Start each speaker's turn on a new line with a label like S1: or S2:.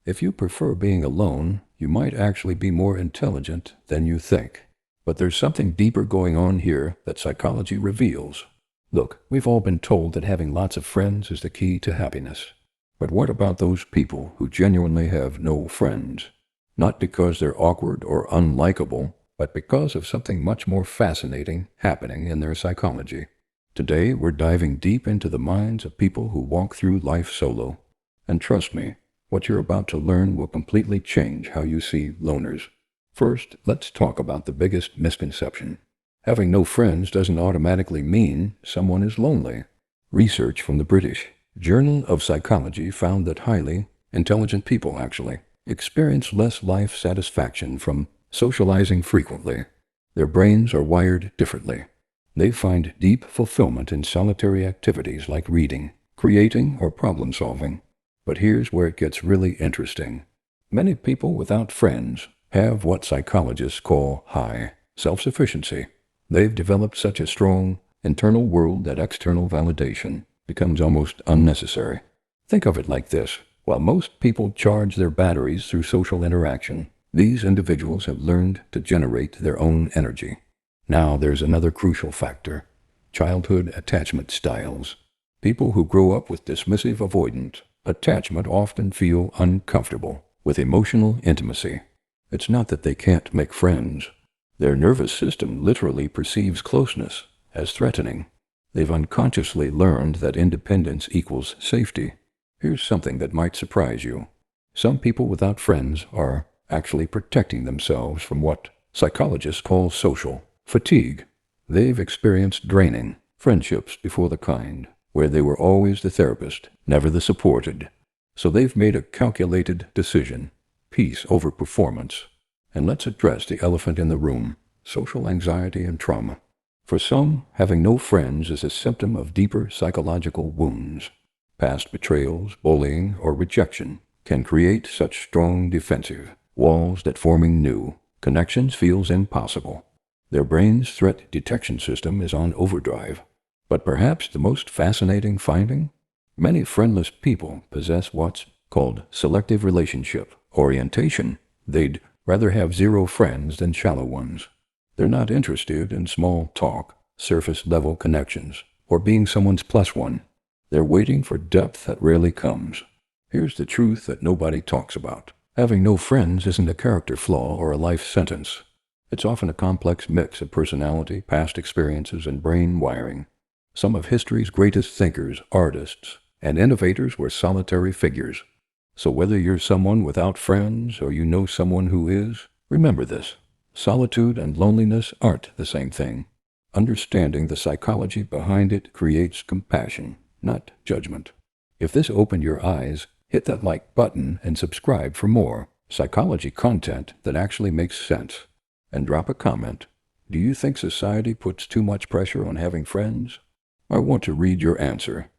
S1: If you prefer being alone, you might actually be more intelligent than you think. But there's something deeper going on here that psychology reveals. Look, we've all been told that having lots of friends is the key to happiness. But what about those people who genuinely have no friends? Not because they're awkward or unlikable, but because of something much more fascinating happening in their psychology. Today, we're diving deep into the minds of people who walk through life solo. And trust me, what you're about to learn will completely change how you see loners. First, let's talk about the biggest misconception. Having no friends doesn't automatically mean someone is lonely. Research from the British Journal of Psychology found that highly intelligent people experience less life satisfaction from socializing frequently. Their brains are wired differently. They find deep fulfillment in solitary activities like reading, creating, or problem solving. But here's where it gets really interesting. Many people without friends have what psychologists call high self-sufficiency. They've developed such a strong internal world that external validation becomes almost unnecessary. Think of it like this. While most people charge their batteries through social interaction, these individuals have learned to generate their own energy. Now there's another crucial factor: childhood attachment styles. People who grow up with dismissive avoidant attachment often feel uncomfortable with emotional intimacy. It's not that they can't make friends. Their nervous system literally perceives closeness as threatening. They've unconsciously learned that independence equals safety. Here's something that might surprise you. Some people without friends are actually protecting themselves from what psychologists call social fatigue. They've experienced draining friendships before the kind where they were always the therapist, never the supported. So they've made a calculated decision: peace over performance. And let's address the elephant in the room: social anxiety and trauma. For some, having no friends is a symptom of deeper psychological wounds. Past betrayals, bullying, or rejection can create such strong defensive walls that forming new connections feels impossible. Their brain's threat detection system is on overdrive. But perhaps the most fascinating finding? Many friendless people possess what's called selective relationship orientation. They'd rather have zero friends than shallow ones. They're not interested in small talk, surface-level connections, or being someone's plus one. They're waiting for depth that rarely comes. Here's the truth that nobody talks about. Having no friends isn't a character flaw or a life sentence. It's often a complex mix of personality, past experiences, and brain wiring. Some of history's greatest thinkers, artists, and innovators were solitary figures. So whether you're someone without friends or you know someone who is, remember this: solitude and loneliness aren't the same thing. Understanding the psychology behind it creates compassion, not judgment. If this opened your eyes, hit that like button and subscribe for more psychology content that actually makes sense. And drop a comment. Do you think society puts too much pressure on having friends? I want to read your answer.